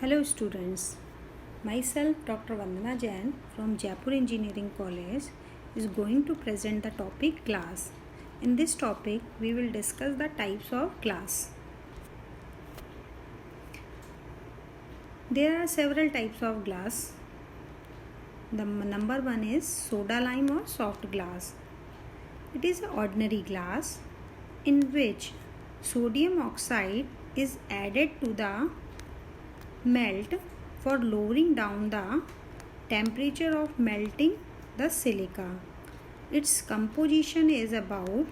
Hello students, myself Dr. Vandana Jain from Jaipur Engineering College is going to present the topic glass. In this topic, we will discuss the types of glass. There are several types of glass. The number one is soda lime or soft glass. It is an ordinary glass in which sodium oxide is added to the melt for lowering down the temperature of melting the silica. Its composition is about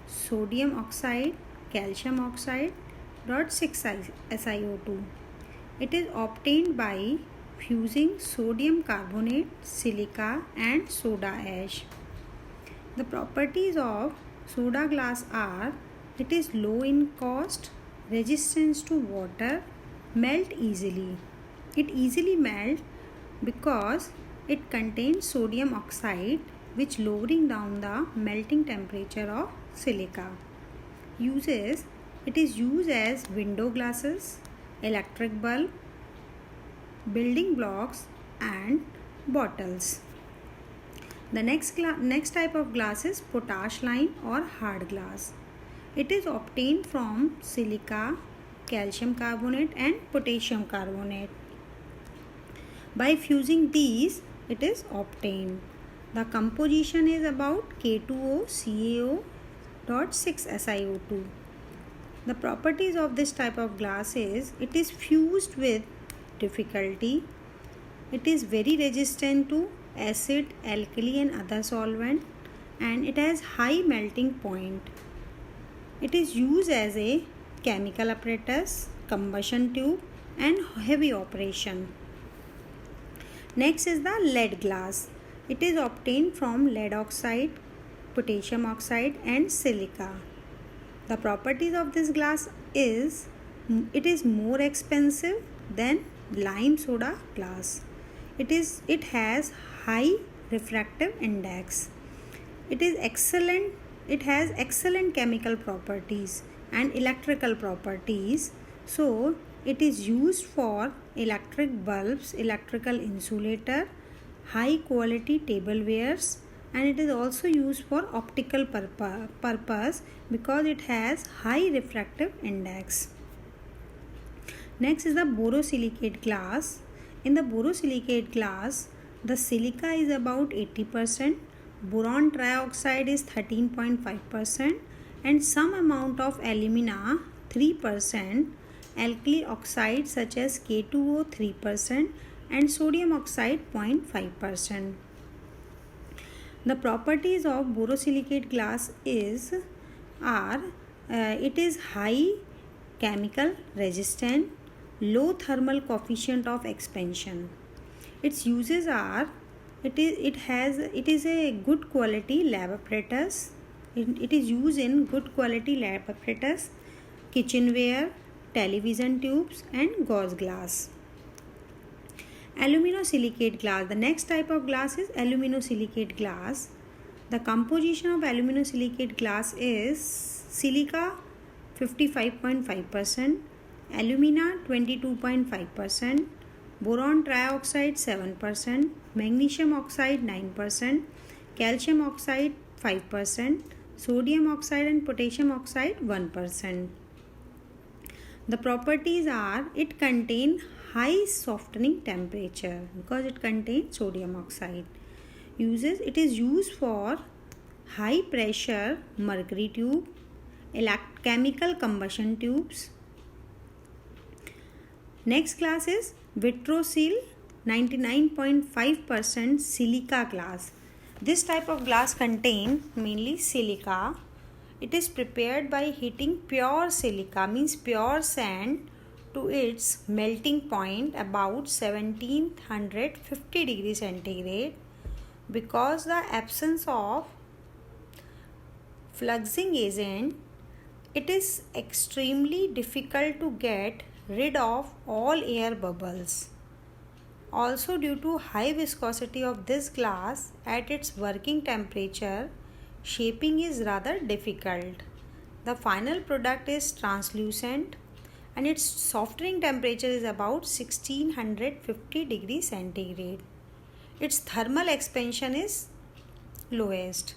sodium oxide, calcium oxide, .6SiO2. It is obtained by fusing sodium carbonate, silica and soda ash. The properties of soda glass are: it is low in cost, resistance to water, melt easily. It easily melts because it contains sodium oxide, which lowering down the melting temperature of silica. Uses: it is used as window glasses, electric bulb, building blocks and bottles. The next type of glass is potash lime or hard glass. It is obtained from silica, calcium carbonate and potassium carbonate. By fusing these, it is obtained. The composition is about K2O CaO .6SiO2. The properties of this type of glass is: it is fused with difficulty, it is very resistant to acid, alkali and other solvent, and it has high melting point. It is used as a chemical apparatus, combustion tube and heavy operation. Next is the lead glass. It is obtained from lead oxide, potassium oxide and silica. The properties of this glass is: it is more expensive than lime soda glass. It has high refractive index. It has excellent chemical properties and electrical properties. So it is used for electric bulbs, electrical insulator, high quality tablewares, and it is also used for optical purpose because it has high refractive index. Next is the borosilicate glass. In the borosilicate glass, the silica is about 80%, boron trioxide is 13.5%, and some amount of alumina 3%, alkali oxide such as K2O 3%, and sodium oxide 0.5%. The properties of borosilicate glass it is high chemical resistant, low thermal coefficient of expansion. Its uses are: it is a good quality lab apparatus. It is used in good quality lab apparatus, kitchenware, television tubes and gauze glass. Aluminosilicate glass. The next type of glass is aluminosilicate glass. The composition of aluminosilicate glass is silica 55.5%, alumina 22.5%, boron trioxide 7%, magnesium oxide 9%, calcium oxide 5%, sodium oxide and potassium oxide 1%. The properties are: it contains high softening temperature because it contains sodium oxide. Uses: it is used for high pressure mercury tube, chemical combustion tubes. Next glass is Vitrosil 99.5% silica glass. This type of glass contains mainly silica. It is prepared by heating pure silica, means pure sand, to its melting point about 1750 degrees centigrade. Because the absence of fluxing agent, it is extremely difficult to get rid of all air bubbles. Also, due to high viscosity of this glass at its working temperature, shaping is rather difficult. The final product is translucent and its soldering temperature is about 1650 degrees centigrade. Its thermal expansion is lowest.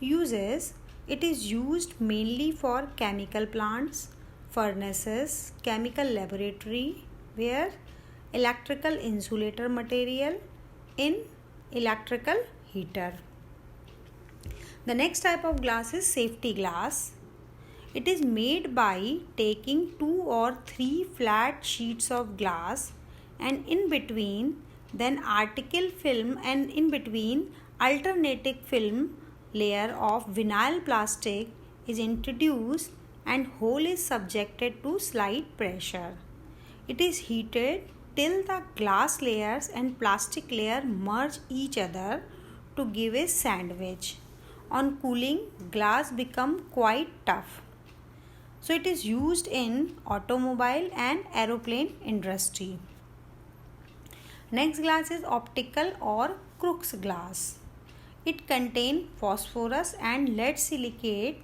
Uses: it is used mainly for chemical plants, furnaces, chemical laboratory, where electrical insulator material in electrical heater. The next type of glass is safety glass. It is made by taking 2 or 3 flat sheets of glass and in between then article film and in between alternating film layer of vinyl plastic is introduced and hole is subjected to slight pressure. It is heated till the glass layers and plastic layer merge each other to give a sandwich. On cooling, glass become quite tough. So it is used in automobile and aeroplane industry. Next glass is optical or Crookes glass. It contains phosphorus and lead silicate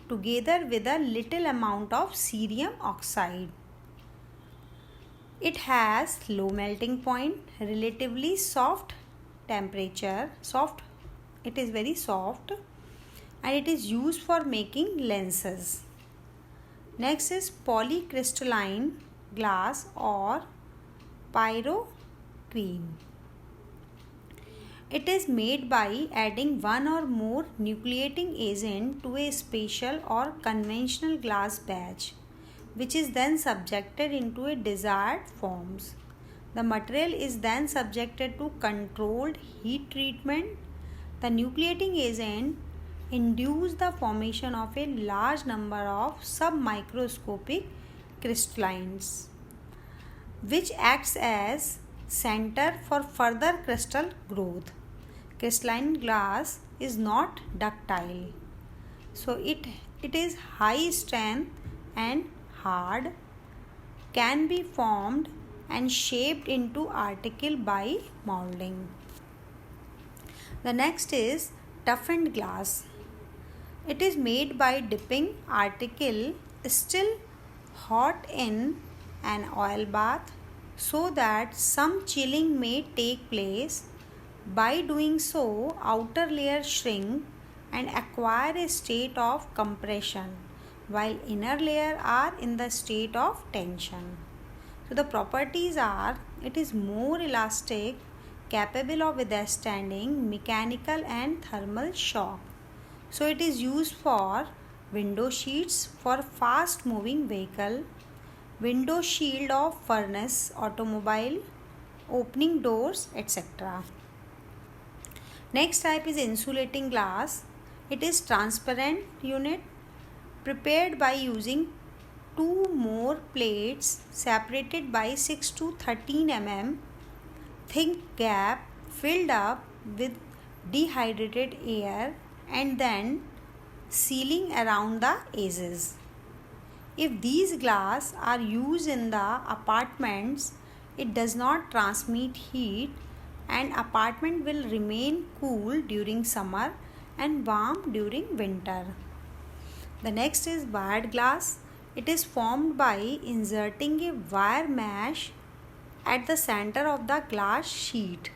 together with a little amount of cerium oxide. It has low melting point, relatively soft temperature, it is very soft, and it is used for making lenses. Next is polycrystalline glass or pyrocrene. It is made by adding one or more nucleating agent to a special or conventional glass batch, which is then subjected into a desired forms. The material is then subjected to controlled heat treatment. The nucleating agent induce the formation of a large number of submicroscopic crystallines, which acts as center for further crystal growth. Crystalline glass is not ductile, so it is high strength and hard, can be formed and shaped into article by molding. The next is toughened glass. It is made by dipping article still hot in an oil bath so that some chilling may take place. By doing so, outer layer shrink and acquire a state of compression, while inner layer are in the state of tension. So the properties are: it is more elastic, capable of withstanding mechanical and thermal shock. So it is used for window sheets for fast moving vehicle, window shield of furnace, automobile, opening doors, etc. Next type is insulating glass. It is transparent unit prepared by using 2 more plates separated by 6 to 13 mm thick gap filled up with dehydrated air and then sealing around the edges. If these glass are used in the apartments, it does not transmit heat and apartment will remain cool during summer and warm during winter. The next is wired glass. It is formed by inserting a wire mesh at the center of the glass sheet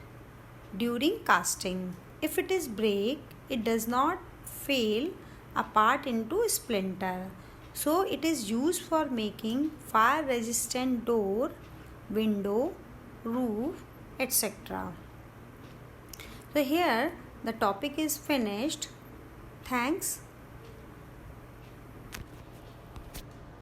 during casting. If it is break, it does not fail apart into splinter. So it is used for making fire resistant door, window, roof, etc. So here the topic is finished. Thanks.